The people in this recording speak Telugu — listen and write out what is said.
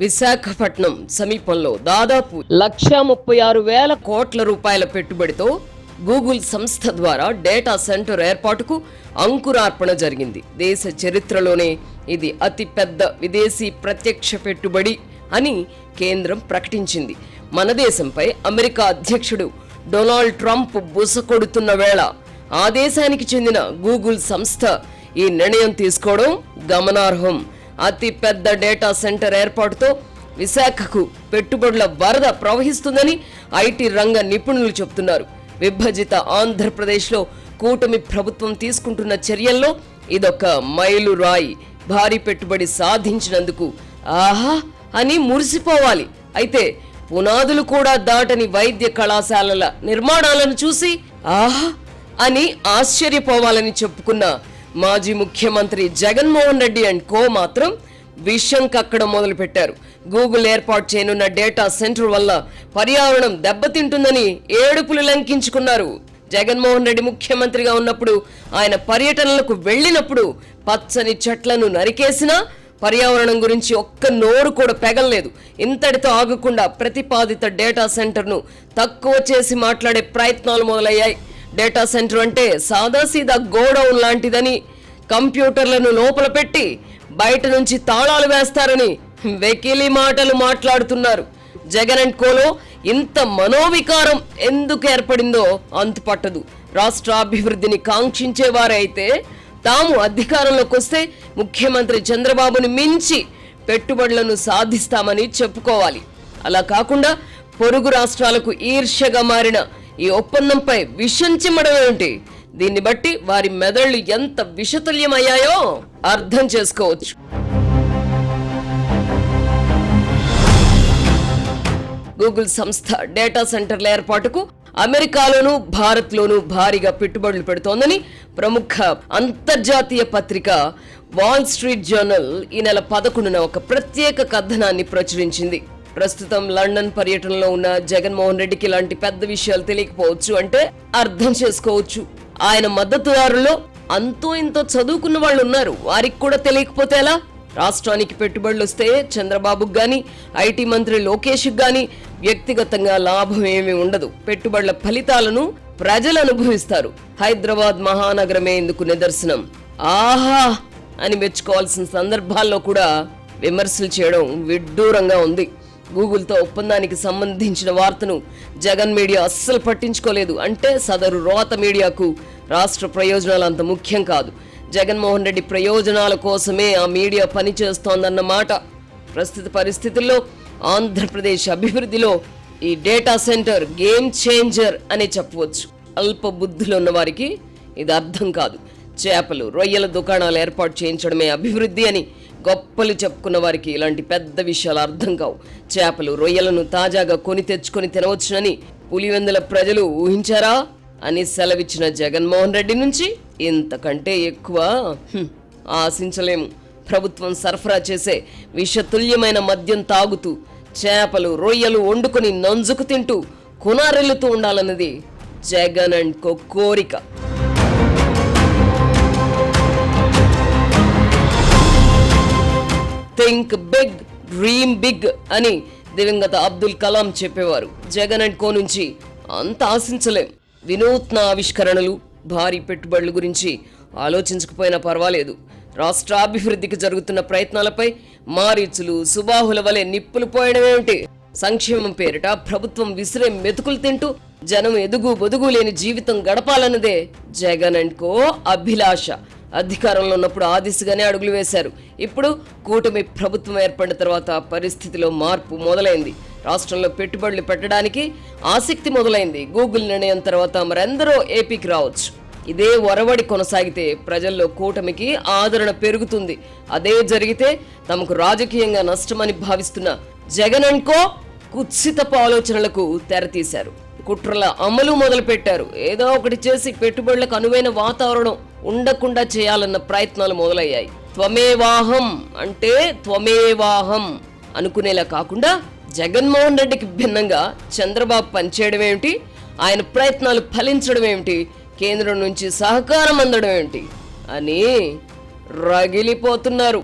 విశాఖపట్నం సమీపంలో దాదాపు 1,36,000 కోట్ల రూపాయల పెట్టుబడితో గూగుల్ సంస్థ ద్వారా డేటా సెంటర్ ఏర్పాటుకు అంకురార్పణ జరిగింది. దేశ చరిత్రలోనే ఇది అతి పెద్ద విదేశీ ప్రత్యక్ష పెట్టుబడి అని కేంద్రం ప్రకటించింది. మన దేశంపై అమెరికా అధ్యక్షుడు డొనాల్డ్ ట్రంప్ బుసకొడుతున్న వేళ ఆ దేశానికి చెందిన గూగుల్ సంస్థ ఈ నిర్ణయం తీసుకోవడం గమనార్హం. అతి పెద్ద డేటా సెంటర్ ఏర్పాటుతో విశాఖకు పెట్టుబడుల వరద ప్రవహిస్తుందని ఐటీ రంగ నిపుణులు చెబుతున్నారు. విభజిత ఆంధ్రప్రదేశ్లో కూటమి ప్రభుత్వం తీసుకుంటున్న చర్యల్లో ఇదొక మైలురాయి. భారీ పెట్టుబడి సాధించినందుకు ఆహా అని మురిసిపోవాలి. అయితే పునాదులు కూడా దాటని వైద్య కళాశాలల నిర్మాణాలను చూసి ఆహా అని ఆశ్చర్యపోవాలని చెప్పుకున్న మాజీ ముఖ్యమంత్రి జగన్మోహన్ రెడ్డి అండ్ కో మాత్రం విషం కక్కడం మొదలుపెట్టారు. గూగుల్ ఏర్పాటు చేయనున్న డేటా సెంటర్ వల్ల పర్యావరణం దెబ్బతింటుందని ఏడుపులు లంకించుకున్నారు. జగన్మోహన్ రెడ్డి ముఖ్యమంత్రిగా ఉన్నప్పుడు ఆయన పర్యటనలకు వెళ్లినప్పుడు పచ్చని చెట్లను నరికేసినా పర్యావరణం గురించి ఒక్క నోరు కూడా పెగల్లేదు. ఇంతటితో ఆగకుండా ప్రతిపాదిత డేటా సెంటర్ను తక్కువ చేసి మాట్లాడే ప్రయత్నాలు మొదలయ్యాయి. డేటా సెంటర్ అంటే సాదాసీదా గోడౌన్ లాంటిదని, కంప్యూటర్లను లోపల పెట్టి బయట నుంచి తాళాలు వేస్తారని వెకిలి మాటలు మాట్లాడుతున్నారు. జగన్ అండ్ కోలో ఇంత మనోవికారం ఎందుకు ఏర్పడిందో అంతుపట్టదు. రాష్ట్ర అభివృద్ధిని కాంక్షించేవారైతే తాము అధికారంలోకి వస్తే ముఖ్యమంత్రి చంద్రబాబుని మించి పెట్టుబడులను సాధిస్తామని చెప్పుకోవాలి. అలా కాకుండా పొరుగు రాష్ట్రాలకు ఈర్ష్యగా మారిన ఈ ఒప్పందంపై విషం చిమ్మడం ఏమిటి? దీన్ని బట్టి వారి మెదళ్లు ఎంత విషతుల్యమయ్యాయో అర్థం చేసుకోవచ్చు. గూగుల్ సంస్థ డేటా సెంటర్ల ఏర్పాటుకు అమెరికాలోనూ భారత్లోనూ భారీగా పెట్టుబడులు పెడుతోందని ప్రముఖ అంతర్జాతీయ పత్రిక వాల్ స్ట్రీట్ జర్నల్ ఈ నెల 11న ఒక ప్రత్యేక కథనాన్ని ప్రచురించింది. ప్రస్తుతం లండన్ పర్యటనలో ఉన్న జగన్మోహన్ రెడ్డికి ఇలాంటి పెద్ద విషయాలు తెలియకపోవచ్చు అంటే అర్థం చేసుకోవచ్చు. ఆయన మద్దతుదారుల్లో అంతో ఇంతో చదువుకున్న వాళ్ళు ఉన్నారు. వారికి కూడా తెలియకపోతే ఎలా? రాష్ట్రానికి పెట్టుబడులు వస్తే చంద్రబాబుకు గాని, ఐటీ మంత్రి లోకేష్కి గాని వ్యక్తిగతంగా లాభం ఏమీ ఉండదు. పెట్టుబడుల ఫలితాలను ప్రజలు అనుభవిస్తారు. హైదరాబాద్ మహానగరమే ఇందుకు నిదర్శనం. ఆహా అని మెచ్చుకోవాల్సిన సందర్భాల్లో కూడా విమర్శలు చేయడం విడ్డూరంగా ఉంది. గూగుల్తో ఒప్పందానికి సంబంధించిన వార్తను జగన్ మీడియా అస్సలు పట్టించుకోలేదు. అంటే సదరు రోత మీడియాకు రాష్ట్ర ప్రయోజనాలు అంత ముఖ్యం కాదు. జగన్మోహన్ రెడ్డి ప్రయోజనాల కోసమే ఆ మీడియా పనిచేస్తోందన్నమాట. ప్రస్తుత పరిస్థితుల్లో ఆంధ్రప్రదేశ్ అభివృద్ధిలో ఈ డేటా సెంటర్ గేమ్ చేంజర్ అని చెప్పవచ్చు. అల్ప బుద్ధులు ఉన్న వారికి ఇది అర్థం కాదు. చేపలు, రొయ్యల దుకాణాలు ఏర్పాటు చేయించడమే అభివృద్ధి అని గొప్పలు చెప్పుకున్న వారికి ఇలాంటి పెద్ద విషయాలు అర్థం కావు. చేపలు, రొయ్యలను తాజాగా కొని తెచ్చుకొని తినవచ్చునని పులివెందుల ప్రజలు ఊహించారా అని సెలవిచ్చిన జగన్మోహన్ రెడ్డి నుంచి ఇంతకంటే ఎక్కువ ఆశించలేము. ప్రభుత్వం సరఫరా చేసే విషతుల్యమైన మద్యం తాగుతూ చేపలు, రొయ్యలు వండుకొని నంజుకు తింటూ కునారెల్లుతూ ఉండాలన్నది జగన్ అండ్ కో కోరిక. థింక్ బిగ్, డ్రీమ్ బిగ్ అని దివంగత అబ్దుల్ కలాం చెప్పేవారు. జగన్ అండ్ కో నుంచి అంత ఆశించలేం. వినూత్న ఆవిష్కరణలు, భారీ పెట్టుబడుల గురించి ఆలోచించకపోయినా పర్వాలేదు. రాష్ట్ర అభివృద్ధికి జరుగుతున్న ప్రయత్నాలపై మారీచులు, సుబాహుల వలె నిప్పులు పోయడమేమిటి? సంక్షేమం పేరిట ప్రభుత్వం విసిరే మెతుకులు తింటూ జనం ఎదుగు బొదుగు లేని జీవితం గడపాలన్నదే జగన్ అండ్ కో అభిలాష. అధికారంలో ఉన్నప్పుడు ఆ దిశగానే అడుగులు వేశారు. ఇప్పుడు కూటమి ప్రభుత్వం ఏర్పడిన తర్వాత పరిస్థితిలో మార్పు మొదలైంది. రాష్ట్రంలో పెట్టుబడులు పెట్టడానికి ఆసక్తి మొదలైంది. గూగుల్ నిర్ణయం తర్వాత మరెందరో ఏపీకి రావచ్చు. ఇదే ఒరవడి కొనసాగితే ప్రజల్లో కూటమికి ఆదరణ పెరుగుతుంది. అదే జరిగితే తమకు రాజకీయంగా నష్టమని భావిస్తున్న జగన్ అండ్ కో కుత్సితపు ఆలోచనలకు తెరతీశారు. కుట్రల అమలు మొదలు పెట్టారు. ఏదో ఒకటి చేసి పెట్టుబడులకు అనువైన వాతావరణం ఉండకుండా చేయాలన్న ప్రయత్నాలు మొదలయ్యాయి. త్వమేవాహం అంటే త్వమేవాహం అనుకునేలా కాకుండా జగన్మోహన్ రెడ్డికి భిన్నంగా చంద్రబాబు పనిచేయడం ఏమిటి, ఆయన ప్రయత్నాలు ఫలించడం ఏమిటి, కేంద్రం నుంచి సహకారం అందడం ఏమిటి అని రగిలిపోతున్నారు.